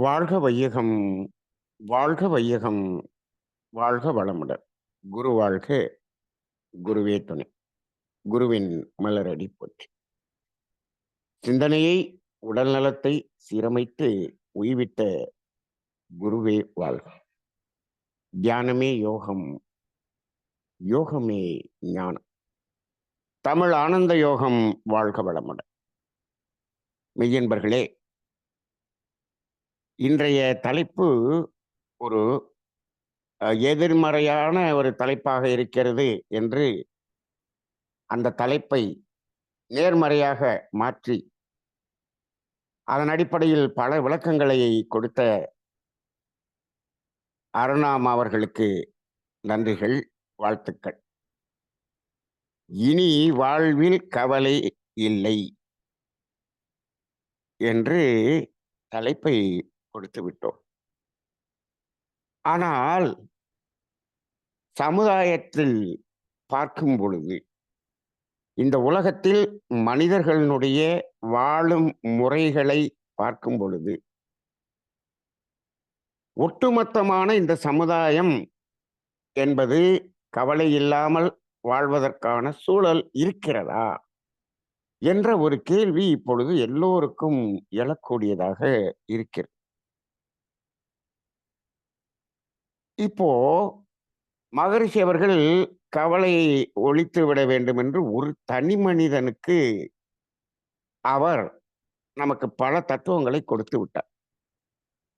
வாழ்க வையகம், வாழ்க வையகம், வாழ்க வளமுடன். குரு வாழ்க, குருவே துணை. குருவின் மலரடி போற்றி. சிந்தனையை, உடல் நலத்தை சீரமைத்து உய்வித்த குருவே வாழ்க. தியானமே யோகம், யோகமே ஞானம். தமிழ் ஆனந்த யோகம் வாழ்க வளமுடன். மெய்யன்பர்களே, இன்றைய தலைப்பு ஒரு எதிர்மறையான ஒரு தலைப்பாக இருக்கிறது என்று அந்த தலைப்பை நேர்மறையாக மாற்றி அதன் அடிப்படையில் பல விளக்கங்களை கொடுத்த அருணாம் அவர்களுக்கு நன்றிகள், வாழ்த்துக்கள். இனி வாழ்வில் கவலை இல்லை என்று தலைப்பை கொடுத்து விட்டோம். ஆனால் சமுதாயத்தில் பார்க்கும் பொழுது, இந்த உலகத்தில் மனிதர்களுடைய வாழும் முறைகளை பார்க்கும் பொழுது, ஒட்டுமொத்தமான இந்த சமுதாயம் என்பது கவலை இல்லாமல் வாழ்வதற்கான சூழல் இருக்கிறதா என்ற ஒரு கேள்வி இப்பொழுது எல்லோருக்கும் எழக்கூடியதாக இருக்கிறது. இப்போ மகரிஷி அவர்கள் கவலையை ஒழித்து விட வேண்டும் என்று ஒரு தனி மனிதனுக்கு அவர் நமக்கு பல தத்துவங்களை கொடுத்து விட்டார்.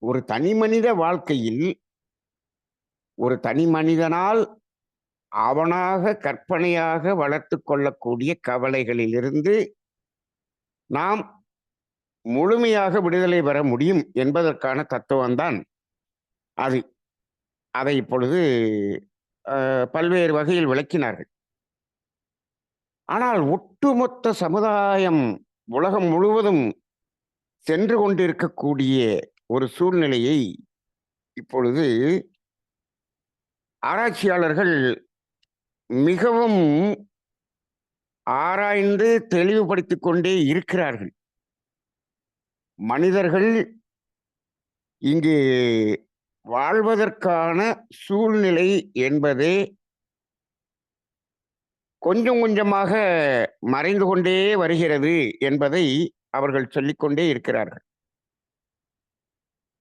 ஒரு தனி மனித வாழ்க்கையில் ஒரு தனி மனிதனால் அவனாக கற்பனையாக வளர்த்து கொள்ளக்கூடிய கவலைகளிலிருந்து நாம் முழுமையாக விடுதலை பெற முடியும் என்பதற்கான தத்துவம்தான் அது. அதை இப்பொழுது பல்வேறு வகையில் விளக்கினார்கள். ஆனால் ஒட்டுமொத்த சமுதாயம் உலகம் முழுவதும் சென்று கொண்டிருக்கக்கூடிய ஒரு சூழ்நிலையை இப்பொழுது ஆராய்ச்சியாளர்கள் மிகவும் ஆராய்ந்து தெளிவுபடுத்திக் கொண்டே இருக்கிறார்கள். மனிதர்கள் இங்கு வாழ்வதற்கான சூழ்நிலை என்பதே கொஞ்சம் கொஞ்சமாக மறைந்து கொண்டே வருகிறது என்பதை அவர்கள் சொல்லிக்கொண்டே இருக்கிறார்கள்.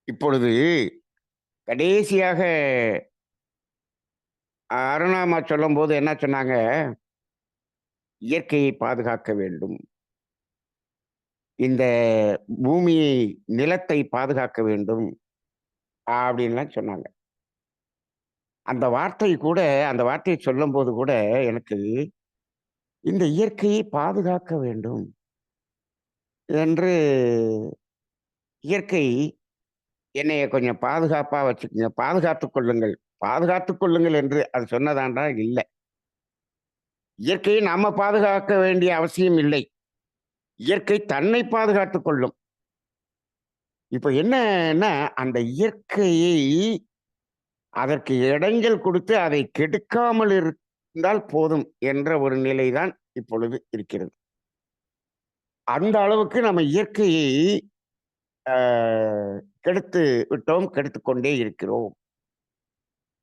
இப்பொழுது கடைசியாக அருணாமா சொல்லும்போது என்ன சொன்னாங்க? இயற்கையை பாதுகாக்க வேண்டும், இந்த பூமியை, நிலத்தை பாதுகாக்க வேண்டும் அப்படின்லாம் சொன்னாங்க. அந்த வார்த்தையை சொல்லும்போது கூட எனக்கு இந்த இயற்கையை பாதுகாக்க வேண்டும் என்று, இயற்கை என்னைய கொஞ்சம் பாதுகாப்பா வச்சுக்கோங்க, பாதுகாத்துக் கொள்ளுங்கள், பாதுகாத்துக் கொள்ளுங்கள் என்று அது சொன்னதாண்டா? இல்லை. இயற்கையை நாம பாதுகாக்க வேண்டிய அவசியம் இல்லை. இயற்கை தன்னை பாதுகாத்துக் கொள்ளும். இப்ப என்னன்னா, அந்த இயற்கையை அதற்கு இடைஞ்சல் கொடுத்து அதை கெடுக்காமல் இருந்தால் போதும் என்ற ஒரு நிலைதான் இப்பொழுது இருக்கிறது. அந்த அளவுக்கு நம்ம இயற்கையை கெடுத்து விட்டோம், கெடுத்துக் கொண்டே இருக்கிறோம்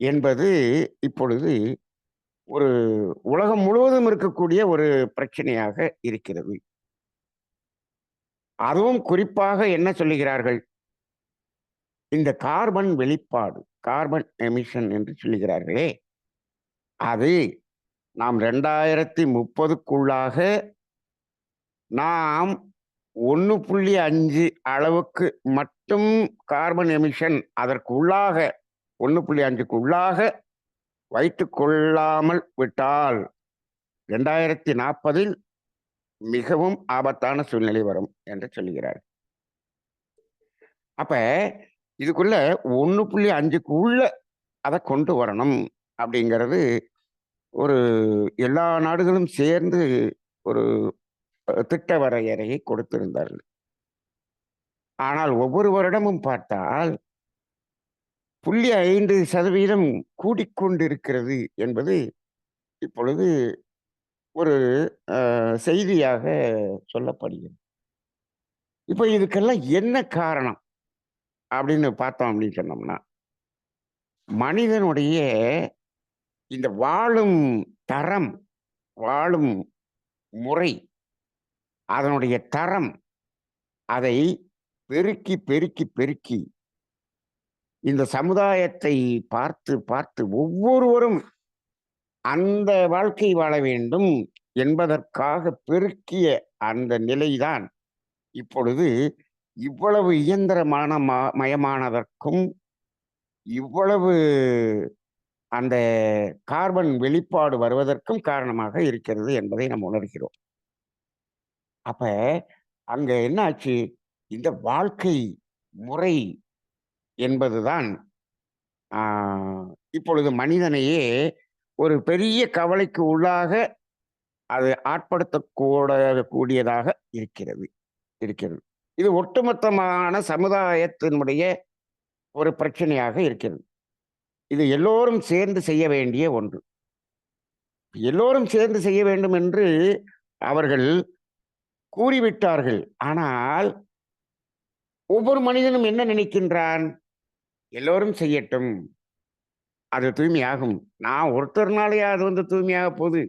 என்பது இப்பொழுது ஒரு உலகம் முழுவதும் இருக்கக்கூடிய ஒரு பிரச்சனையாக இருக்கிறது. அதுவும் குறிப்பாக என்ன சொல்லுகிறார்கள்? இந்த கார்பன் வெளிப்பாடு, கார்பன் எமிஷன் என்று சொல்லுகிறார்களே, அது நாம் 2030க்குள்ளாக நாம் 1.5 அளவுக்கு மட்டும் கார்பன் எமிஷன் அதற்கு உள்ளாக 1.5க்கு உள்ளாக வைத்துக் கொள்ளாமல் விட்டால் 2040 மிகவும் ஆபத்தான சூழ்நிலை வரும் என்று சொல்லுகிறார். அப்ப இதுக்குள்ள 1.5க்கு உள்ள அதை கொண்டு வரணும் அப்படிங்கிறது ஒரு எல்லா நாடுகளும் சேர்ந்து ஒரு திட்ட வரையறையை கொடுத்திருந்தார்கள். ஆனால் ஒவ்வொரு வருடமும் பார்த்தால் 0.5% கூடிக்கொண்டிருக்கிறது என்பது இப்பொழுது ஒரு செய்தியாக சொல்லப்படுகிறது. இப்ப இதுக்கெல்லாம் என்ன காரணம் அப்படின்னு பார்த்தோம் அப்படின்னு சொன்னோம்னா, மனிதனுடைய இந்த வாழும் தரம், வாழும் முறை, அதனுடைய தரம், அதை பெருக்கி, பெருக்கி, பெருக்கி இந்த சமுதாயத்தை பார்த்து, பார்த்து ஒவ்வொருவரும் அந்த வாழ்க்கை வாழ வேண்டும் என்பதற்காக பெருக்கிய அந்த நிலைதான் இப்பொழுது இவ்வளவு இயந்திரமான மயமானதற்கும், இவ்வளவு அந்த கார்பன் வெளிப்பாடு வருவதற்கும் காரணமாக இருக்கிறது என்பதை நாம் உணர்கிறோம். அப்ப அங்க என்ன ஆச்சு? இந்த வாழ்க்கை முறை என்பதுதான் ஆ இப்பொழுது மனிதனையே ஒரு பெரிய கவலைக்கு உள்ளாக அது கூடியதாக இருக்கிறது இருக்கிறது. இது ஒட்டுமொத்தமான சமுதாயத்தினுடைய ஒரு பிரச்சனையாக இருக்கிறது. இது எல்லோரும் சேர்ந்து செய்ய வேண்டிய ஒன்று. எல்லோரும் சேர்ந்து செய்ய வேண்டும் என்று அவர்கள் கூறிவிட்டார்கள். ஆனால் ஒவ்வொரு மனிதனும் என்ன நினைக்கின்றான்? எல்லோரும் செய்யட்டும். அது தூய்மையாகும். நான் ஒருத்தர்னாலயா அது தூய்மையாக போகுது?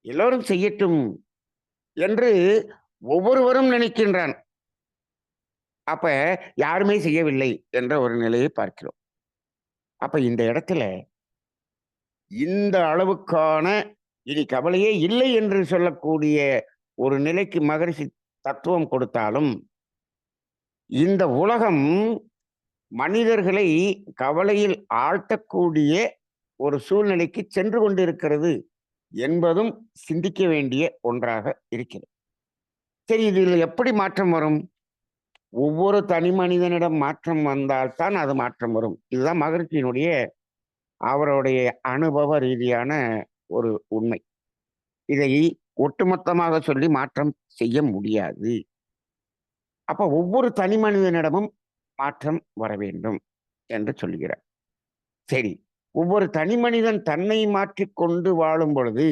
எல்லோரும் செய்யட்டும் என்று ஒவ்வொருவரும் நினைக்கின்றான். அப்ப யாருமே செய்யவில்லை என்ற ஒரு நிலையை பார்க்கிறோம். அப்ப இந்த இடத்துல இந்த அளவுக்கான இனி கவலையே இல்லை என்று சொல்லக்கூடிய ஒரு நிலைக்கு மகரிஷி தத்துவம் கொடுத்தாலும், இந்த உலகம் மனிதர்களை கவலையில் ஆழ்த்தக்கூடிய ஒரு சூழ்நிலைக்கு சென்று கொண்டிருக்கிறது என்பதும் சிந்திக்க வேண்டிய ஒன்றாக இருக்கிறது. சரி, இதில் எப்படி மாற்றம் வரும்? ஒவ்வொரு தனி மனிதனிடம் மாற்றம் வந்தால்தான் அது மாற்றம் வரும். இதுதான் மகிழ்ச்சியினுடைய அவருடைய அனுபவ ரீதியான ஒரு உண்மை. இதை ஒட்டுமொத்தமாக சொல்லி மாற்றம் செய்ய முடியாது. அப்ப ஒவ்வொரு தனி மனிதனிடமும் மாற்றம் வர வேண்டும் என்று சொல்கிறார். சரி, ஒவ்வொரு தனி மனிதன் தன்னை மாற்றிக்கொண்டு வாழும் பொழுது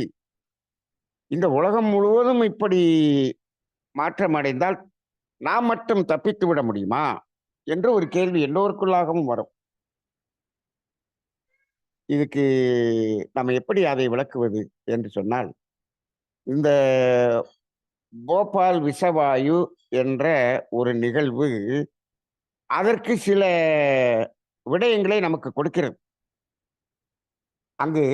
இந்த உலகம் முழுவதும் இப்படி மாற்றம் அடைந்தால் நாம் மட்டும் தப்பித்து விட முடியுமா என்று ஒரு கேள்வி எல்லோருக்குள்ளாகவும் வரும். இதுக்கு நம்ம எப்படி அதை விளக்குவது என்று சொன்னால், இந்த போபால் விஷவாயு என்ற ஒரு நிகழ்வு அதற்கு சில விடயங்களை நமக்கு கொடுக்கிறது. அங்கு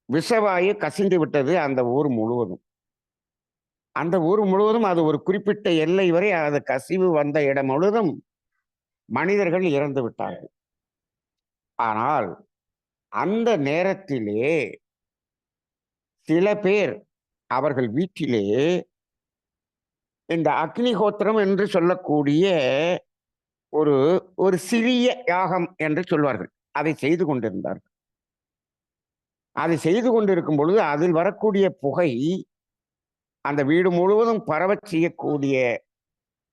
விஷவாயு கசிந்து விட்டது அந்த ஊர் முழுவதும். அந்த ஊர் முழுவதும் அது ஒரு குறிப்பிட்ட எல்லை வரை அது கசிவு வந்த இடம் முழுவதும் மனிதர்கள் இறந்து விட்டார்கள். ஆனால் அந்த நேரத்திலே சில பேர் அவர்கள் வீட்டிலே இந்த அக்னிஹோத்திரம் என்று சொல்லக்கூடிய ஒரு ஒரு சிறிய யாகம் என்று சொல்வார்கள். அதை செய்து கொண்டிருந்தார்கள். அதை செய்து கொண்டிருக்கும் பொழுது அதில் வரக்கூடிய புகை அந்த வீடு முழுவதும் பரவச் செய்யக்கூடிய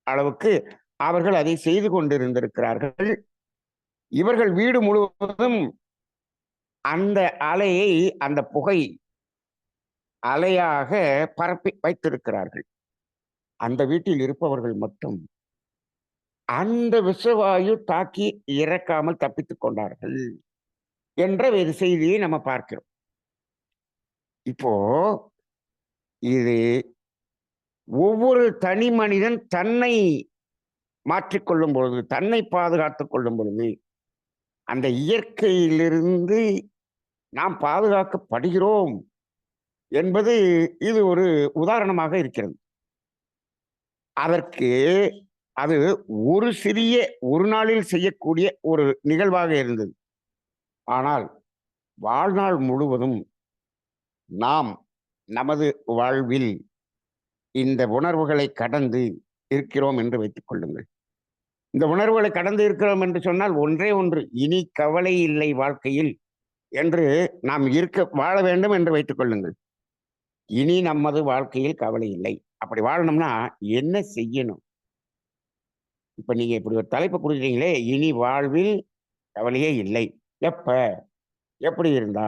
அளவுக்கு அவர்கள் அதை செய்து கொண்டிருந்திருக்கிறார்கள். இவர்கள் வீடு முழுவதும் அந்த அலையை, அந்த புகை அலையாக பரப்பி வைத்திருக்கிறார்கள். அந்த வீட்டில் இருப்பவர்கள் மட்டும் அந்த விஷவாயு தாக்கி இறக்காமல் தப்பித்துக் கொண்டார்கள் என்ற ஒரு செய்தியை நம்ம பார்க்கிறோம். இப்போ இது ஒவ்வொரு தனி மனிதன் தன்னை மாற்றிக்கொள்ளும் பொழுது, தன்னை பாதுகாத்துக் கொள்ளும் பொழுது, அந்த இயற்கையிலிருந்து நாம் பாதுகாக்கப்படுகிறோம் என்பது இது ஒரு உதாரணமாக இருக்கிறது. அதற்கு அது ஒரு சிறிய ஒரு நாளில் செய்யக்கூடிய ஒரு நிகழ்வாக இருந்தது. ஆனால் வாழ்நாள் முழுவதும் நாம் நமது வாழ்வில் இந்த உணர்வுகளை கடந்து இருக்கிறோம் என்று வைத்துக் கொள்ளுங்கள். இந்த உணர்வுகளை கடந்து இருக்கிறோம் என்று சொன்னால் ஒன்றே ஒன்று, இனி கவலை இல்லை வாழ்க்கையில் என்று நாம் வாழ வேண்டும் என்று வைத்துக் கொள்ளுங்கள். இனி நமது வாழ்க்கையில் கவலை இல்லை. அப்படி வாழணும்னா என்ன செய்யணும்? இப்ப நீங்க இப்படி ஒரு தலைப்பு கொடுக்குறீங்களே, இனி வாழ்வில் கவலையே இல்லை. எப்ப? எப்படி இருந்தா?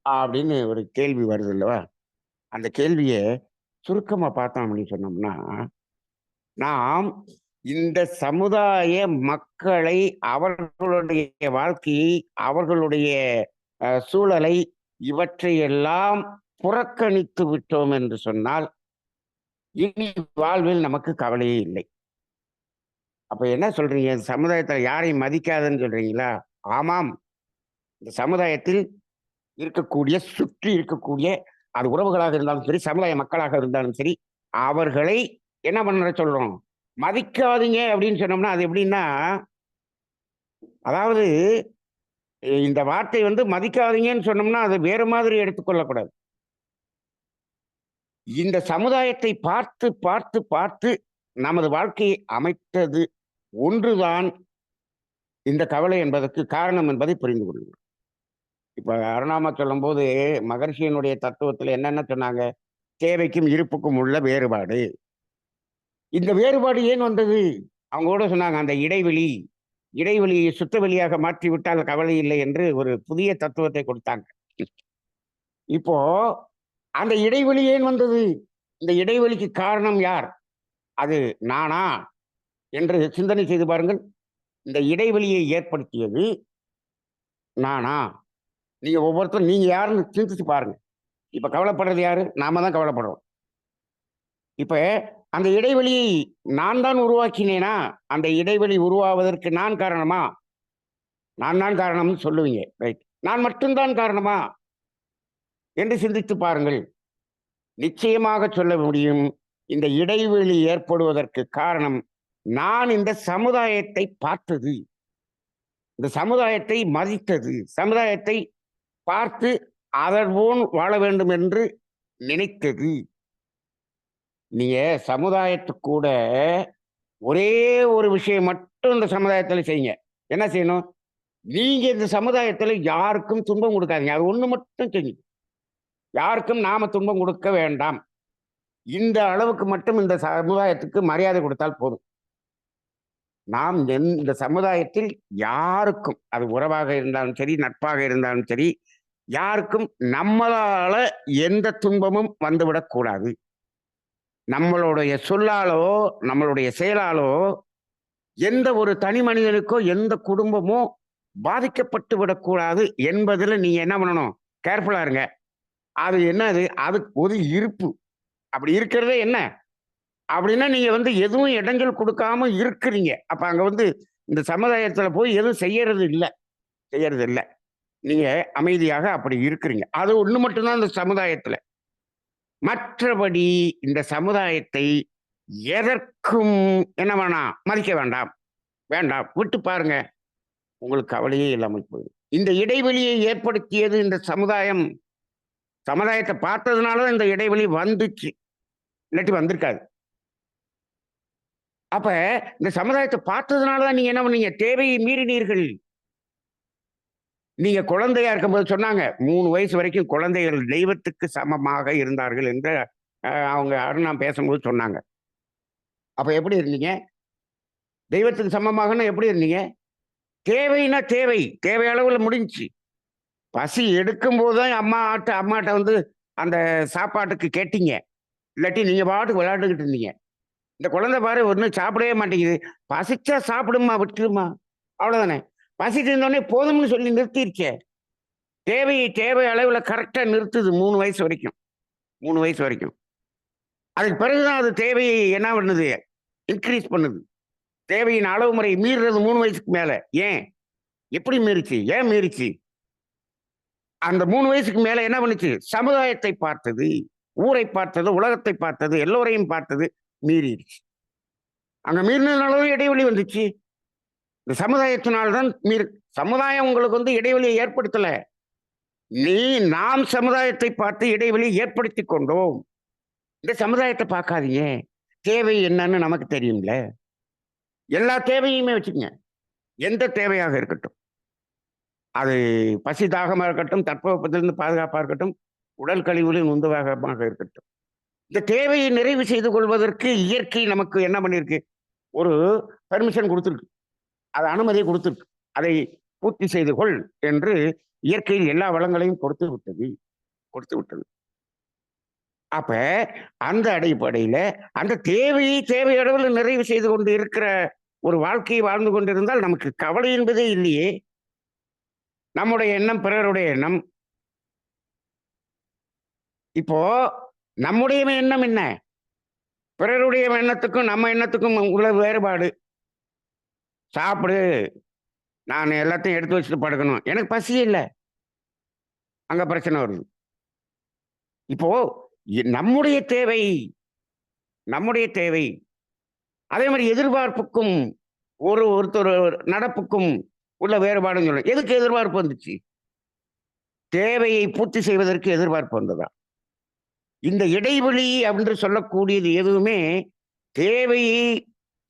அப்படின்னு ஒரு கேள்வி வருது அல்லவா? அந்த கேள்விய சுருக்கமா பார்த்தோம் அப்படின்னு சொன்னோம்னா, நாம் இந்த சமுதாய மக்களை, அவர்களுடைய வாழ்க்கையை, அவர்களுடைய சூழலை, இவற்றையெல்லாம் புறக்கணித்து விட்டோம் என்று சொன்னால், இனி வாழ்வில் நமக்கு கவலையே இல்லை. அப்ப என்ன சொல்றீங்க? சமுதாயத்துல யாரையும் மதிக்காதன்னு சொல்றீங்களா? ஆமாம். இந்த சமுதாயத்தில் சுற்றி இருக்கக்கூடிய அது உறவுகளாக இருந்தாலும் சரி, சமுதாய மக்களாக இருந்தாலும் சரி, அவர்களை என்ன பண்ண சொல்றோம்? மதிக்காதீங்க அப்படின்னு சொன்னோம்னா, அது எப்படின்னா, அதாவது இந்த வார்த்தை வந்து மதிக்காதீங்கன்னு சொன்னோம்னா, அது வேற மாதிரி எடுத்துக்கொள்ளக்கூடாது. இந்த சமுதாயத்தை பார்த்து, பார்த்து, பார்த்து நமது வாழ்க்கையை அமைத்தது ஒன்றுதான் இந்த கவலை என்பதற்கு காரணம் என்பதை புரிந்து கொள்ளுங்கள். இப்ப அருணாமா சொல்லும்போது, மகரிஷியினுடைய தத்துவத்துல என்னென்ன சொன்னாங்க? தேவைக்கும், இருப்புக்கும் உள்ள வேறுபாடு. இந்த வேறுபாடு ஏன் வந்தது? அவங்க கூட சொன்னாங்க, அந்த இடைவெளி, இடைவெளியை சுத்த வெளியாக மாற்றிவிட்டால் கவலை இல்லை என்று ஒரு புதிய தத்துவத்தை கொடுத்தாங்க. இப்போ அந்த இடைவெளி ஏன் வந்தது? இந்த இடைவெளிக்கு காரணம் யார்? அது நானா? என்று சிந்தனை செய்து பாருங்கள். இந்த இடைவெளியை ஏற்படுத்தியது நானா? நீங்க ஒவ்வொருத்தரும் நீங்க யாருன்னு சிந்திச்சு பாருங்க. இப்ப கவலைப்படுறது யாரு? நாம தான் கவலைப்படுறோம். இப்ப அந்த இடைவெளியை நான் தான் உருவாக்கினேனா? அந்த இடைவெளி உருவாவதற்கு நான் காரணமா? நான் தான் காரணம்னு சொல்லுவீங்க. ரைட். நான் மட்டும் தான் காரணமா? என்று சிந்தித்து பாருங்கள். நிச்சயமாக சொல்ல முடியும். இந்த இடைவெளி ஏற்படுவதற்கு காரணம், நான் இந்த சமுதாயத்தை பார்த்தது. இந்த சமுதாயத்தை மதித்தது. சமுதாயத்தை பார்த்து அதன்போல் வாழ வேண்டும் என்று நினைத்தது. நீங்க சமுதாயத்துக்கூட ஒரே ஒரு விஷயம் மட்டும் இந்த சமுதாயத்துல செய்யுங்க. என்ன செய்யணும்? நீங்க இந்த சமுதாயத்துல யாருக்கும் துன்பம் குடுக்காதீங்க. அது ஒண்ணு மட்டும் செய்யுங்க. யாருக்கும் நாம துன்பம் குடுக்க வேண்டாம். இந்த அளவுக்கு மட்டும் இந்த சமுதாயத்துக்கு மரியாதை கொடுத்தால் போதும். நாம் இந்த சமுதாயத்தில் யாருக்கும், அது உறவாக இருந்தாலும் சரி, நட்பாக இருந்தாலும் சரி, யாருக்கும் நம்மளால எந்த துன்பமும் வந்துவிடக்கூடாது. நம்மளுடைய சொல்லாலோ, நம்மளுடைய செயலாலோ எந்த ஒரு தனி மனிதனுக்கோ, எந்த குடும்பமோ பாதிக்கப்பட்டு விடக்கூடாது என்பதுல நீங்க என்ன பண்ணணும்? கேர்ஃபுல்லா இருங்க. அது என்னது? அதுக்கு ஒரு இருப்பு. அப்படி இருக்கிறதே என்ன? அப்படின்னா நீங்க வந்து எதுவும் இடைஞ்சல் குடுக்காம இருக்கிறீங்க. அப்ப அங்க வந்து இந்த சமுதாயத்துல போய் எதுவும் செய்யறது இல்ல. நீங்க அமைதியாக அப்படி இருக்கிறீங்க. அது ஒண்ணு மட்டும் தான் இந்த சமுதாயத்துல. மற்றபடி இந்த சமுதாயத்தை எதற்கும் என்ன வேணாம்? மதிக்க வேண்டாம். வேண்டாம். விட்டு பாருங்க. உங்களுக்கு கவலையே இல்லாமல் போயிடும். இந்த இடைவெளியை ஏற்படுத்தியது இந்த சமுதாயம். சமுதாயத்த பார்த்ததுனால தான் இந்த இடைவெளி வந்துச்சு. இல்லாட்டி வந்திருக்காது. அப்ப இந்த சமுதாயத்த பார்த்ததுனால தான் நீங்க என்ன பண்ணீங்க? தேவையை மீறினீர்கள். நீங்க குழந்தையா இருக்கும்போது சொன்னாங்க, 3 வயசு வரைக்கும் குழந்தைகள் தெய்வத்துக்கு சமமாக இருந்தார்கள் என்று அவங்க அருணா பேசும்போது சொன்னாங்க. அப்ப எப்படி இருந்தீங்க? தெய்வத்துக்கு சமமாகன்னா எப்படி இருந்தீங்க? தேவைன்னா தேவை. தேவை அளவுல முடிஞ்சுச்சு. பசி எடுக்கும்போது தான் அம்மாட்ட வந்து அந்த சாப்பாட்டுக்கு கேட்டீங்க. இல்லாட்டி நீங்க பாட்டுக்கு விளையாண்டுகிட்டு இருந்தீங்க. இந்த குழந்தை பாரு ஒண்ணும் சாப்பிடவே மாட்டேங்குது. பசிச்சா சாப்பிடும்மா, விட்டுரும்மா. அவ்வளவுதானே. பசிட்டு இருந்தோனே போதும்னு சொல்லி நிறுத்திருச்சே. தேவை அளவுல கரெக்ட்டா நிறுத்துது 3 வயசு வரைக்கும். 3 வயசு வரைக்கும். அதுக்கு பிறகு தான் அது தேவையை என்ன பண்ணுது? இன்கிரீஸ் பண்ணுது. தேவையின் அளவு முறை மீறுறது 3 வயசுக்கு மேல. ஏன்? எப்படி மீறுச்சு? ஏன் மீறுச்சு? அந்த 3 வயசுக்கு மேல என்ன பண்ணுச்சு? சமுதாயத்தை பார்த்தது, ஊரை பார்த்தது, உலகத்தை பார்த்தது, எல்லோரையும் பார்த்தது, மீறிடுச்சு. அங்க மீறினதுனால தான் இடைவெளி வந்துச்சு. இந்த சமுதாயத்தினால் தான் சமுதாயம் உங்களுக்கு வந்து இடைவெளியை ஏற்படுத்தல. நாம் சமுதாயத்தை பார்த்து இடைவெளியை ஏற்படுத்திக் கொண்டோம். இந்த சமுதாயத்தை பார்க்காதீங்க. தேவை என்னன்னு நமக்கு தெரியும்ல. எல்லா தேவையுமே வச்சுக்கங்க. எந்த தேவையாக இருக்கட்டும். அது பசி தாகமா இருக்கட்டும், தட்பவெப்பத்திலிருந்து பாதுகாப்பா இருக்கட்டும், உடல் கழிவுகளின் உந்துவேகமாக இருக்கட்டும். இந்த தேவையை நிறைவு செய்து கொள்வதற்கு இயற்கை நமக்கு என்ன பண்ணியிருக்கு? ஒரு பெர்மிஷன் குடுத்திருக்கு. அது அனுமதியை குடுத்திருக்கு. அதை பூர்த்தி செய்து கொள் என்று இயற்கையில் எல்லா வளங்களையும் கொடுத்து விட்டது. அப்ப அந்த அடிப்படையில அந்த தேவையை தேவை அளவில் நிறைவு செய்து கொண்டு இருக்கிற ஒரு வாழ்க்கையை வாழ்ந்து கொண்டிருந்தால் நமக்கு கவலை என்பதே இல்லையே. நம்முடைய எண்ணம் பிறருடைய எண்ணம். இப்போ நம்முடைய எண்ணம் என்ன? பிறருடைய எண்ணத்துக்கும் நம்ம எண்ணத்துக்கும் உள்ள வேறுபாடு. சாப்பிடு, நான் எல்லாத்தையும் எடுத்து வச்சுட்டு படுக்கணும். எனக்கு பசி இல்ல. அங்க பிரச்சனை வருது. இப்போ நம்முடைய தேவை, நம்முடைய தேவை. அதே மாரி எதிர்பார்ப்புக்கும் ஒருத்தர் நடப்புக்கும் உள்ள வேறுபாடுன்னு சொல்றேன். எதுக்கு எதிர்பார்ப்பு வந்துச்சு? தேவையை பூர்த்தி செய்வதற்கு எதிர்பார்ப்பு வந்ததா? இந்த இடைவெளி என்று சொல்லக்கூடியது எதுவுமே தேவையை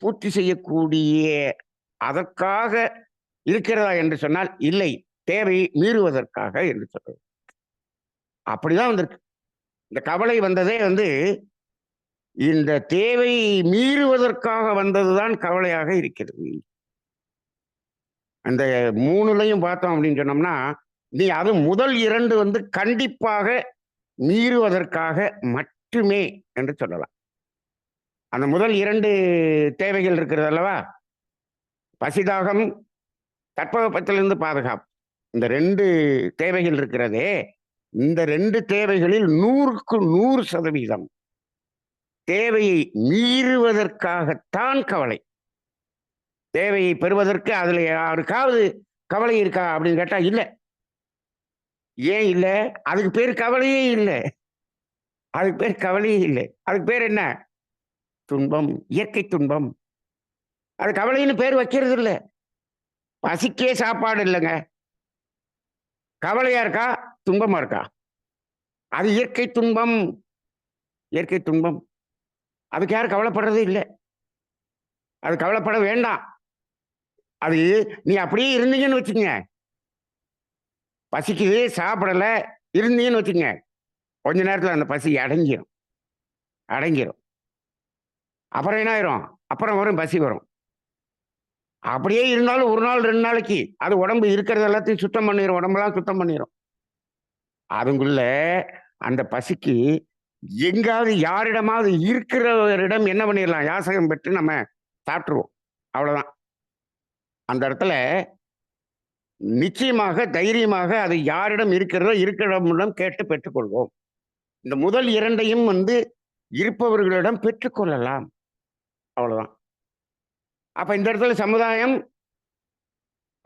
பூர்த்தி செய்யக்கூடிய அதற்காக இருக்கிறதா என்று சொன்னால் இல்லை. தேவையை மீறுவதற்காக என்று சொல்றது. அப்படிதான் வந்திருக்கு. இந்த கவலை வந்ததே இந்த தேவையை மீறுவதற்காக வந்ததுதான் கவலையாக இருக்கிறது. அந்த 3லயும் பார்த்தோம் அப்படின்னு சொன்னோம்னா, நீ அது முதல் 2 கண்டிப்பாக மீறுவதற்காக மட்டுமே என்று சொல்லலாம். அந்த முதல் 2 தேவைகள் இருக்கிறது அல்லவா? பசிதாகம், தட்பவெப்பத்திலிருந்து பாதுகாப்பு. இந்த 2 தேவைகள் இருக்கிறதே, இந்த 2 தேவைகளில் 100க்கு 100% தேவையை மீறுவதற்காகத்தான் கவலை. தேவையை பெறுவதற்கு அதுல யாருக்காவது கவலை இருக்கா அப்படின்னு கேட்டா இல்ல. ஏன் இல்ல? அதுக்கு பேர் கவலையே இல்ல. அதுக்கு பேர் கவலையே இல்லை. அதுக்கு பேர் என்ன? துன்பம், இயற்கை துன்பம். அது கவலைன்னு பேர் வைக்கிறது இல்ல. பசிக்கே சாப்பாடு இல்லைங்க. கவலையா இருக்கா? துன்பமா இருக்கா? அது இயற்கை துன்பம். இயற்கை துன்பம். அதுக்கு யாரும் கவலைப்படுறது இல்ல. அது கவலைப்பட வேண்டாம். அது நீ அப்படியே இருந்தீங்கன்னு வச்சுக்கங்க. பசிக்குது, சாப்பிடல, இருந்தீங்கன்னு வச்சுக்கங்க. கொஞ்ச நேரத்துல அந்த பசி அடங்கிரும். அடங்கிரும். அப்புறம் என்ன ஆயிரும்? அப்புறம் வரும் பசி வரும். அப்படியே இருந்தாலும் 1 நாள் 2 நாளைக்கு அது உடம்பு இருக்கிறது எல்லாத்தையும் சுத்தம் பண்ணிரும். உடம்பெல்லாம் சுத்தம் பண்ணிரும். அதுக்குள்ள அந்த பசிக்கு எங்காவது யாரிடமாவது இருக்கிறவரிடம் என்ன பண்ணிடலாம்? யாசகம் பெற்று நம்ம சாப்பிட்டுருவோம். அவ்வளவுதான். அந்த இடத்துல நிச்சயமாக, தைரியமாக அது யாரிடம் இருக்கிறதோ இருக்கிறவரிடம் கேட்டு பெற்றுக்கொள்வோம். இந்த முதல் 2யும் இருப்பவர்களிடம் பெற்றுக்கொள்ளலாம். அவ்வளவுதான். அப்ப இந்த இடத்துல சமுதாயம்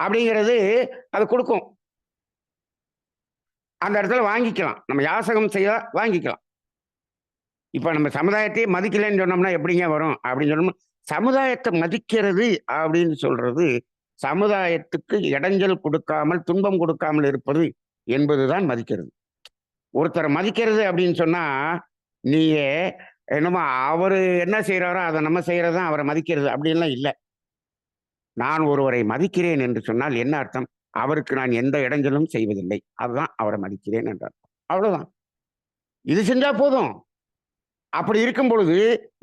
அப்படிங்கிறது அது கொடுக்கும். அந்த இடத்துல வாங்கிக்கலாம். நம்ம யாசகம் செய்ய வாங்கிக்கலாம். இப்ப நம்ம சமுதாயத்தையே மதிக்கலைன்னு சொன்னோம்னா எப்படிங்க வரும் அப்படின்னு சொன்னோம்னா, சமுதாயத்தை மதிக்கிறது அப்படின்னு சொல்றது சமுதாயத்துக்கு இடைஞ்சல் கொடுக்காமல், துன்பம் கொடுக்காமல் இருப்பது என்பதுதான் மதிக்கிறது. ஒருத்தரை மதிக்கிறது அப்படின்னு சொன்னா, நீங்க என்னமோ அவரு என்ன செய்யறாரோ அதை நம்ம செய்யறதுதான் அவரை மதிக்கிறது அப்படின்லாம் இல்ல. நான் ஒருவரை மதிக்கிறேன் என்று சொன்னால் என்ன அர்த்தம்? அவருக்கு நான் எந்த இடைஞ்சலும் செய்வதில்லை. அதுதான் அவரை மதிக்கிறேன் என்ற அர்த்தம். அவ்வளவுதான். இது செஞ்சா போதும். அப்படி இருக்கும் பொழுது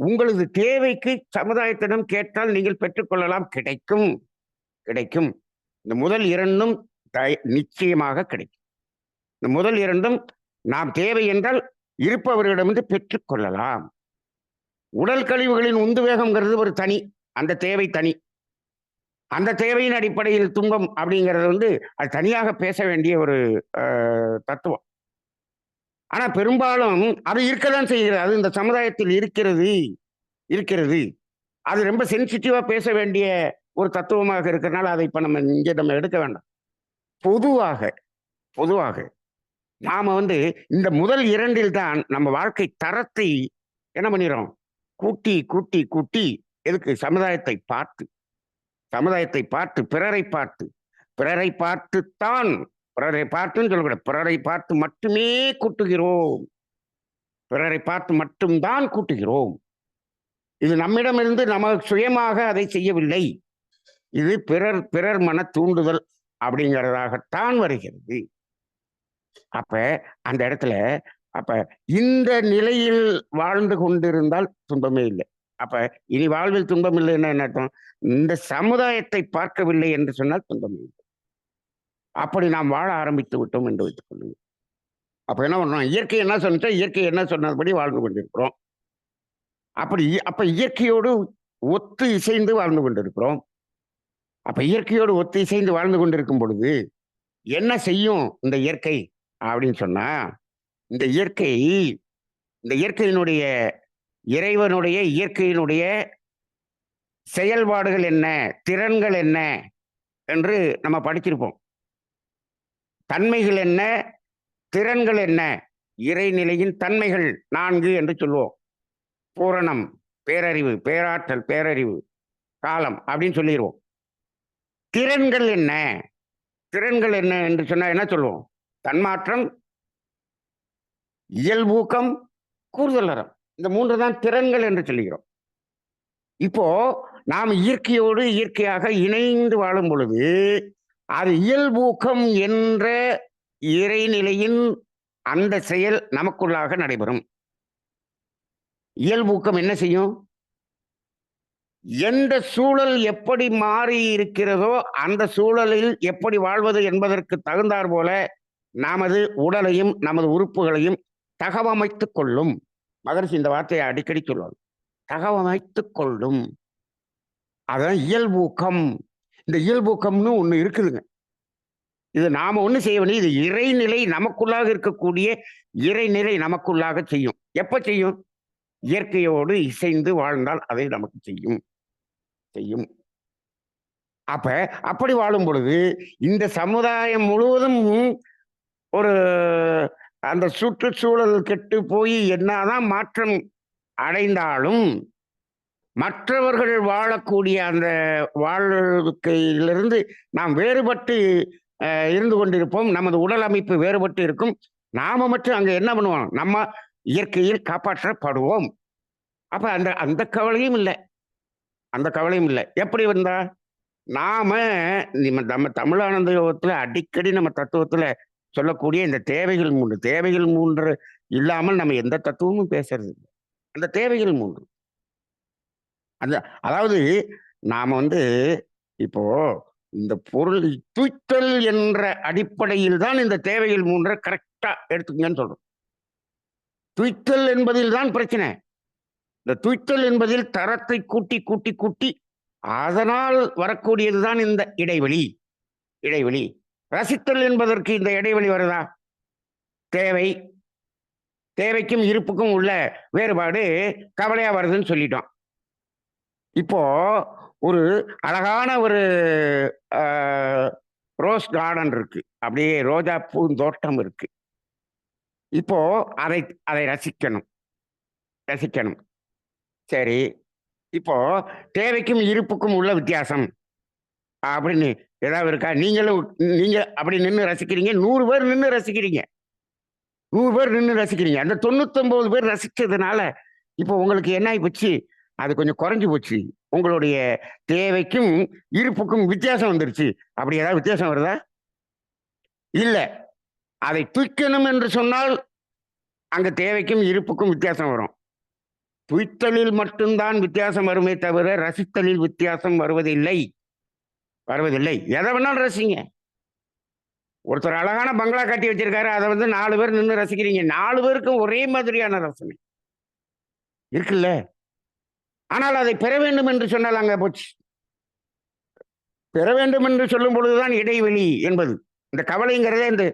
உங்களது தேவைக்கு சமுதாயத்திடம் கேட்டால் நீங்கள் பெற்றுக்கொள்ளலாம். கிடைக்கும். கிடைக்கும். இந்த முதல் 2ம் நிச்சயமாக கிடைக்கும். இந்த முதல் 2ம் நாம் தேவை என்றால் இருப்பவர்களிடமிருந்து பெற்றுக்கொள்ளலாம். உடல் கழிவுகளின் உந்து வேகம்ங்கிறது ஒரு தனி. அந்த தேவை தனி. அந்த தேவையின் அடிப்படையில் துன்பம் அப்படிங்கிறது அது தனியாக பேச வேண்டிய ஒரு தத்துவம். ஆனா பெரும்பாலும் அது இருக்கதான் செய்கிறது. அது இந்த சமுதாயத்தில் இருக்கிறது. இருக்கிறது. அது ரொம்ப சென்சிட்டிவா பேச வேண்டிய ஒரு தத்துவமாக இருக்கிறனால அதை இப்ப நம்ம எடுக்க வேண்டாம். பொதுவாக பொதுவாக நாம இந்த முதல் 2ல் தான் நம்ம வாழ்க்கை தரத்தை என்ன பண்ணிறோம்? கூட்டி கூட்டி கூட்டி எதுக்கு? சமுதாயத்தை பார்த்து, சமுதாயத்தை பார்த்து, பிறரை பார்த்து, பிறரை பார்த்துத்தான், பிறரை பார்த்துன்னு சொல்லக்கூடாது, பிறரை பார்த்து மட்டுமே கூட்டுகிறோம். பிறரை பார்த்து மட்டும்தான் கூட்டுகிறோம். இது நம்மிடமிருந்து நம்ம சுயமாக அதை செய்யவில்லை. இது பிறர் பிறர் மன தூண்டுதல் அப்படிங்கிறதாகத்தான் வருகிறது. அப்ப அந்த இடத்துல அப்ப இந்த நிலையில் வாழ்ந்து கொண்டிருந்தால் துன்பமே இல்லை. அப்ப இனி வாழ்வில் துன்பம் இல்லைன்னா என்ன அர்த்தம்? இந்த சமுதாயத்தை பார்க்கவில்லை என்று சொன்னால் துன்பம் இல்லை. அப்படி நாம் வாழ ஆரம்பித்து விட்டோம் என்று வைத்துக் கொள்ளுங்கள். அப்ப என்ன பண்றோம்? இயற்கை என்ன சொன்னுச்சோ, இயற்கை என்ன சொன்னபடி வாழ்ந்து கொண்டிருக்கிறோம். அப்ப இயற்கையோடு ஒத்து இசைந்து வாழ்ந்து கொண்டிருக்கிறோம். அப்ப இயற்கையோடு ஒத்து இசைந்து வாழ்ந்து கொண்டிருக்கும் பொழுது, என்ன செய்யும் இந்த இயற்கை? அப்படின்னு சொன்னா, இந்த இயற்கை இந்த இயற்கையினுடைய இறைவனுடைய இயற்கையினுடைய செயல்பாடுகள் என்ன? திறன்கள் என்ன? என்று நம்ம படிச்சிருப்போம். தன்மைகள் என்ன? திறன்கள் என்ன? இறைநிலையின் தன்மைகள் 4 என்று சொல்லுவோம். பூரணம், பேரறிவு, பேராற்றல், பேரறிவு, காலம் அப்படின்னு சொல்லிருவோம். திறன்கள் என்ன? திறன்கள் என்ன என்று சொன்னா என்ன சொல்லுவோம்? தன்மாற்றம், இயல்பூக்கம், கூறுதலறம். இந்த 3 தான் திறன்கள் என்று சொல்லுகிறோம். இப்போ நாம் இயற்கையோடு இயற்கையாக இணைந்து வாழும் பொழுது, அது இயல்பூக்கம் என்ற இறைநிலையின் அந்த செயல் நமக்குள்ளாக நடைபெறும். இயல்பூக்கம் என்ன செய்யும்? எந்த சூழல் எப்படி மாறி இருக்கிறதோ, அந்த சூழலில் எப்படி வாழ்வது என்பதற்கு தகுந்தாற் போல, நமது உடலையும், நமது உறுப்புகளையும் தகவமைத்துக் கொள்ளும். மகரிஷி இந்த வார்த்தையை அடிக்கடி சொல்வார். தகவமைத்துக் கொள்ளும். அதான் இயல்பூக்கம். இந்த இயல்பூக்கம்னு ஒண்ணு இருக்குதுங்க. இது நாம ஒண்ணும் செய்ய வேண்டியது, இது இறைநிலை நமக்குள்ளாக இருக்கக்கூடிய இறைநிலை நமக்குள்ளாக செய்யும். எப்ப செய்யும்? இயற்கையோடு இசைந்து வாழ்ந்தால் அதை நமக்கு செய்யும். செய்யும். அப்ப அப்படி வாழும் பொழுது, இந்த சமுதாயம் முழுவதும் ஒரு அந்த சுற்றுச்சூழல் கெட்டு போய் என்னதான் மாற்றம் அடைந்தாலும், மற்றவர்கள் வாழக்கூடிய அந்த வாழ்க்கையிலிருந்து நாம் வேறுபட்டு இருந்து கொண்டிருப்போம். நமது உடல் அமைப்பு வேறுபட்டு இருக்கும். நாம மட்டும் அங்க என்ன பண்ணுவோம்? நம்ம இயற்கையில் காப்பாற்றப்படுவோம். அப்ப அந்த அந்த கவலையும் இல்ல. அந்த கவலையும் இல்ல. எப்படி வந்தா? நாம நம்ம தமிழானந்த யோகத்துல அடிக்கடி நம்ம தத்துவத்துல சொல்லக்கூடிய இந்த தேவைகள் 3. தேவைகள் 3 இல்லாமல் நம்ம எந்த தத்துவமும் பேசுறது இல்ல. அந்த தேவைகள் 3. அந்த அதாவது நாம இப்போ இந்த பொருள் துய்த்தல் என்ற அடிப்படையில் தான் இந்த தேவைகள் 3 கரெக்டா எடுத்துக்கங்கன்னு சொல்றோம். துய்த்தல் என்பதில் தான் பிரச்சனை. இந்த துய்த்தல் என்பதில் தரத்தை கூட்டி கூட்டி கூட்டி அதனால் வரக்கூடியதுதான் இந்த இடைவெளி. இடைவெளி. ரசித்தல் என்பதற்கு இந்த இடைவெளி வருதா? தேவை, தேவைக்கும் இருப்புக்கும் உள்ள வேறுபாடு கவலையா வருதுன்னு சொல்லிட்டோம். இப்போ ஒரு அழகான ஒரு ரோஸ் கார்டன் இருக்கு. அப்படியே ரோஜா பூந்தோட்டம் இருக்கு. இப்போ அதை அதை ரசிக்கணும். ரசிக்கணும். சரி. இப்போ தேவைக்கும் இருப்புக்கும் உள்ள வித்தியாசம் அப்படின்னு ஏதாவது இருக்கா? நீங்க அப்படி நின்னு ரசிக்கிறீங்க. 100 பேர் நின்னு ரசிக்கிறீங்க. 100 பேர் நின்னு ரசிக்கிறீங்க. அந்த 99 பேர் ரசிச்சதுனால, இப்போ உங்களுக்கு என்ன ஆயி போச்சு? அது கொஞ்சம் குறைஞ்சு போச்சு. உங்களுடைய தேவைக்கும், இருப்புக்கும் வித்தியாசம் வந்துருச்சு. அப்படி ஏதாவது வித்தியாசம் வருதா? இல்ல. அதை துய்க்கணும் என்று சொன்னால், அங்க தேவைக்கும், இருப்புக்கும் வித்தியாசம் வரும். துய்த்தலில் மட்டும்தான் வித்தியாசம் வருமே தவிர, ரசித்தலில் வித்தியாசம் வருவதில்லை. வருவதில்லை. எதை வேணாலும் ரசிங்க. ஒருத்தர் அழகான பங்களா கட்டி வச்சிருக்காரு. அதை 4 பேர் நின்னு ரசிக்கிறீங்க. 4 பேருக்கும் ஒரே மாதிரியான ரசனை இருக்குல்ல? ஆனால் அதை பெற வேண்டும் என்று சொன்னால் அங்க போச்சு. பெற வேண்டும் என்று சொல்லும் பொழுதுதான் இடைவெளி என்பது. இந்த கவலைங்கிறதே இந்த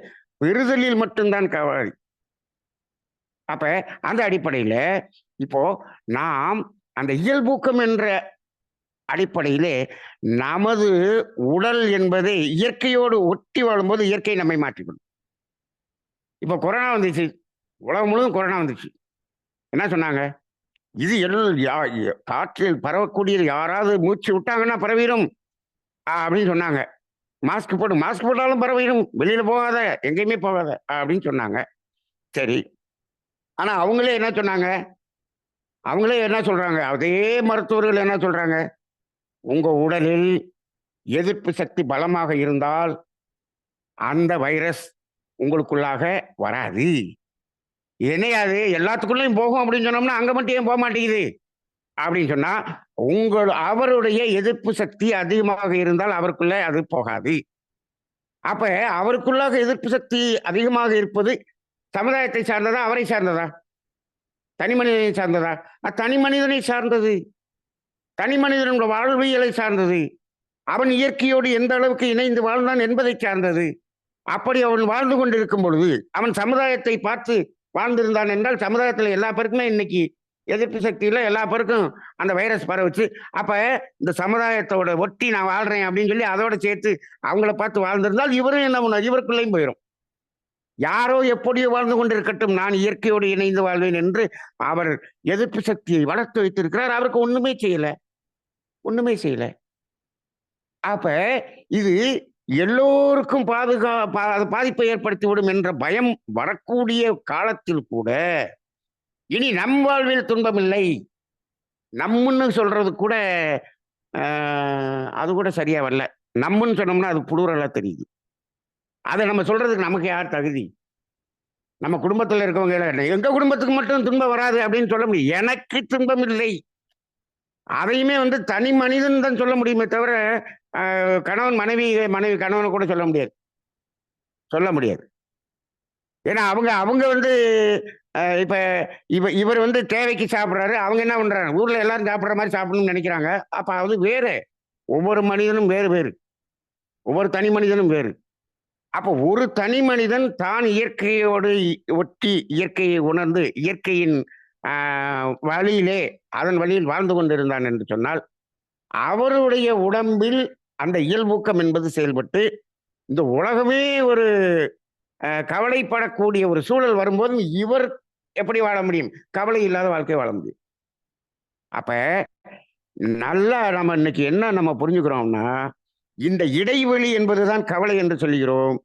பெறுதலில் மட்டும்தான் கவலை. அப்ப அந்த அடிப்படையில இப்போ நாம் அந்த இயல்பூக்கம் என்ற அடிப்படையிலே நமது உடல் என்பதை இயற்கையோடு ஒட்டி வாழும்போது இயற்கை நம்மை மாற்றிவிடும். இப்போ கொரோனா வந்துச்சு. உலகம் முழுவதும் கொரோனா வந்துச்சு. என்ன சொன்னாங்க? இது காற்றில் பரவக்கூடியது. யாராவது மூச்சு விட்டாங்கன்னா பரவிடும் அப்படின்னு சொன்னாங்க. மாஸ்க் போடு. மாஸ்க் போட்டாலும் பரவிடும். வெளியில போகாத, எங்கேயுமே போகாத அப்படின்னு சொன்னாங்க. சரி. ஆனா அவங்களே என்ன சொன்னாங்க? அவங்களே என்ன சொல்றாங்க? அதே மருத்துவர்கள் என்ன சொல்றாங்க? உங்க உடலில் எதிர்ப்பு சக்தி பலமாக இருந்தால் அந்த வைரஸ் உங்களுக்குள்ளாக வராது. என்னையாது எல்லாத்துக்குள்ளயும் போகும் அப்படின்னு சொன்னோம்னா அங்க மட்டும் ஏன் போக மாட்டேங்குது அப்படின்னு சொன்னா, அவருடைய எதிர்ப்பு சக்தி அதிகமாக இருந்தால் அவருக்குள்ள அது போகாது. அப்ப அவருக்குள்ளாக எதிர்ப்பு சக்தி அதிகமாக இருப்பது சமுதாயத்தை சார்ந்ததா, அவரை சார்ந்ததா? தனி மனிதனை சார்ந்ததா? தனி மனிதனை சார்ந்தது. தனி மனிதனோட வாழ்வியலை சார்ந்தது. அவன் இயற்கையோடு எந்த அளவுக்கு இணைந்து வாழ்ந்தான் என்பதை சார்ந்தது. அப்படி அவன் வாழ்ந்து கொண்டிருக்கும் பொழுது, அவன் சமுதாயத்தை பார்த்து வாழ்ந்திருந்தான் என்றால், சமுதாயத்துல எல்லா பேருக்குமே இன்னைக்கு எதிர்ப்பு சக்தியில எல்லா பேருக்கும் அந்த வைரஸ் பரவுச்சு. அப்ப இந்த சமுதாயத்தோட ஒட்டி நான் வாழ்றேன் அப்படின்னு சொல்லி அதோட சேர்த்து அவங்கள பார்த்து வாழ்ந்திருந்தால், இவரும் என்ன பண்ணுவார்? இவருக்குள்ளேயும் போயிரும். யாரோ எப்படியோ வாழ்ந்து கொண்டிருக்கட்டும், நான் இயற்கையோடு இணைந்து வாழ்வேன் என்று அவர் எதிர்ப்பு சக்தியை வளர்த்து வைத்திருக்கிறார். அவருக்கு ஒண்ணுமே செய்யல. ஒண்ணுமே செய்யல. அப்ப இது எல்லோருக்கும் பாதிப்பை ஏற்படுத்திவிடும் என்ற பயம் வரக்கூடிய காலத்தில் கூட இனி நம் வாழ்வில் துன்பம் இல்லை. நம்மன்னு சொல்றது கூட அது கூட சரியா வரல. நம்மன்னு சொன்னோம்னா அது புளூரலா தெரியுது. அதை நம்ம சொல்றதுக்கு நமக்கு யார் தகுதி? நம்ம குடும்பத்துல இருக்கவங்க எங்க குடும்பத்துக்கு மட்டும் துன்பம் வராது அப்படின்னு சொல்ல முடியும். எனக்கு துன்பம் இல்லை. அதையுமே தனி மனிதன் தான் சொல்ல முடியுமே தவிர, கணவன் மனைவி, மனைவி கணவனை கூட சொல்ல முடியாது. சொல்ல முடியாது. ஏன்னா அவங்க அவங்க இப்ப இவர் தேவைக்கு சாப்பிடுறாரு. அவங்க என்ன பண்றாங்க? ஊர்ல எல்லாரும் சாப்பிடுற மாதிரி சாப்பிடணும்னு நினைக்கிறாங்க. அப்ப அது வேறு. ஒவ்வொரு மனிதனும் வேறு வேறு. ஒவ்வொரு தனி மனிதனும் வேறு. அப்ப ஒரு தனி மனிதன் தான் இயற்கையோடு ஒட்டி இயற்கையை உணர்ந்து இயற்கையின் வழியிலே அதன் வழியில் வாழ்ந்து கொண்டிருந்தான் என்று சொன்னால், அவருடைய உடம்பில் அந்த இயல்பூக்கம் என்பது செயல்பட்டு இந்த உலகமே ஒரு கவலைப்படக்கூடிய ஒரு சூழல் வரும்போது இவர் எப்படி வாழ முடியும்? கவலை இல்லாத வாழ்க்கை வாழ முடியும். அப்ப நல்லா நம்ம இன்னைக்கு என்ன நம்ம புரிஞ்சுக்கிறோம்னா, இந்த இடைவெளி என்பதுதான் கவலை என்று சொல்லுகிறோம்.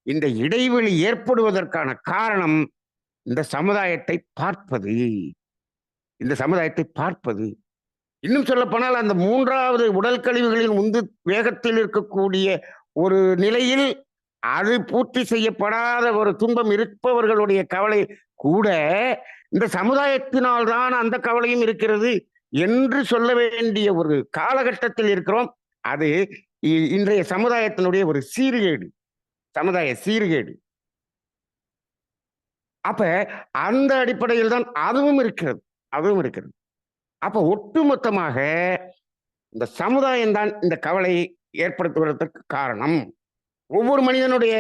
இந்த இடைவெளி ஏற்படுவதற்கான காரணம் இந்த சமுதாயத்தை பார்ப்பது. இந்த சமுதாயத்தை பார்ப்பது. இன்னும் சொல்லப்போனால் அந்த 3வது உடல் கழிவுகளின் வேகத்தில் இருக்கக்கூடிய ஒரு நிலையில் அது பூர்த்தி செய்யப்படாத ஒரு துன்பம் இருப்பவர்களுடைய கவலை கூட இந்த சமுதாயத்தினால் தான் அந்த கவலையும் இருக்கிறது என்று சொல்ல வேண்டிய ஒரு காலகட்டத்தில் இருக்கிறோம். அது இன்றைய சமுதாயத்தினுடைய ஒரு சீர்கேடு. சமுதாய சீர்கேடு. அப்ப அந்த அடிப்படையில் தான் அதுவும் இருக்கிறது. அதுவும் இருக்கிறது. அப்ப ஒட்டுமொத்தமாக இந்த சமுதாயம் தான் இந்த கவலையை ஏற்படுத்துவதற்கு காரணம். ஒவ்வொரு மனிதனுடைய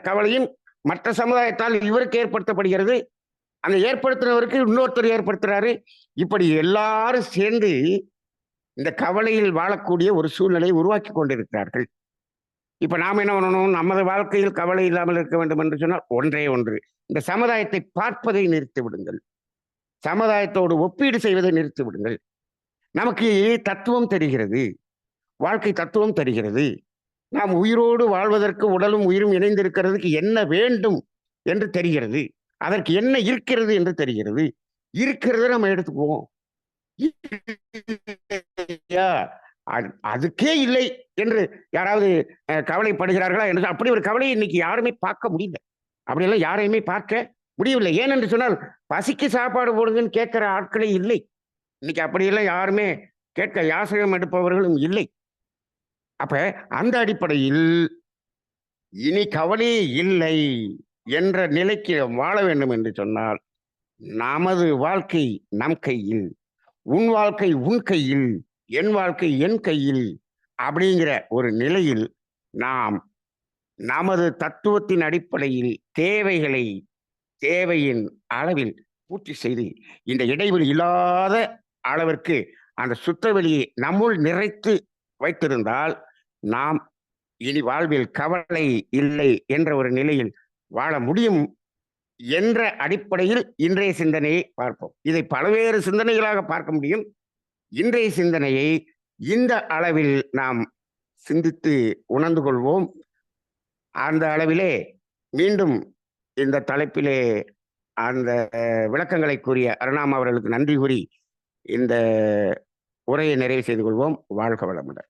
கவலையும் மற்ற சமுதாயத்தால் இவருக்கு ஏற்படுத்தப்படுகிறது. அந்த ஏற்படுத்தினவருக்கு இன்னொருத்தர் ஏற்படுத்துறாரு. இப்படி எல்லாரும் சேர்ந்து இந்த கவலையில் வாழக்கூடிய ஒரு சூழ்நிலையை உருவாக்கி கொண்டிருக்கிறார்கள். இப்ப நாம என்ன பண்ணணும்? நமது வாழ்க்கையில் கவலை இல்லாமல் இருக்க வேண்டும் என்று சொன்னால் ஒன்றே ஒன்று, இந்த சமுதாயத்தை பார்ப்பதை நிறுத்தி விடுங்கள். சமுதாயத்தோடு ஒப்பீடு செய்வதை நிறுத்தி விடுங்கள். நமக்கு தத்துவம் தெரிகிறது. வாழ்க்கை தத்துவம் தெரிகிறது. நாம் உயிரோடு வாழ்வதற்கு உடலும் உயிரும் இணைந்திருக்கிறதுக்கு என்ன வேண்டும் என்று தெரிகிறது. அதற்கு என்ன இருக்கிறது என்று தெரிகிறது. இருக்கிறத நம்ம எடுத்துக்குவோம். அதுக்கே இல்லை என்று யாராவது கவலைப்படுகிறார்களா என்று அப்படி ஒரு கவலையை இன்னைக்கு யாருமே பார்க்க முடியல. அப்படியெல்லாம் யாரையுமே பார்க்க முடியவில்லை. ஏனென்று சொன்னால் பசிக்கு சாப்பாடு போடுங்கன்னு கேட்கிற ஆட்களே இல்லை. இன்னைக்கு அப்படியெல்லாம் யாருமே கேட்க யாசகம் எடுப்பவர்களும் இல்லை. அப்ப அந்த அடிப்படையில் இனி கவலையே இல்லை என்ற நிலைக்கு வாழ வேண்டும் என்று சொன்னால், நமது வாழ்க்கை நம் கையில், உன் வாழ்க்கை உன் கையில், என் வாழ்க்கை என் கையில் அப்படிங்கிற ஒரு நிலையில் நாம் நமது தத்துவத்தின் அடிப்படையில் தேவையின் அளவில் பூர்த்தி செய்து இந்த இடைவெளி இல்லாத அளவிற்கு அந்த சுத்தவெளியை நம்முள் நிறைத்து வைத்திருந்தால் நாம் இனி வாழ்வில் கவலை இல்லை என்ற ஒரு நிலையில் வாழ முடியும் என்ற அடிப்படையில் இன்றைய சிந்தனையை பார்ப்போம். இதை பல்வேறு சிந்தனைகளாக பார்க்க முடியும். இன்றைய சிந்தனையை இந்த அளவில் நாம் சிந்தித்து உணர்ந்து கொள்வோம். அந்த அளவிலே மீண்டும் இந்த தலைப்பிலே அந்த விளக்கங்களை கூறிய அருணாமா அவர்களுக்கு நன்றி கூறி இந்த உரையை நிறைவு செய்து கொள்வோம். வாழ்க வளமுடன்.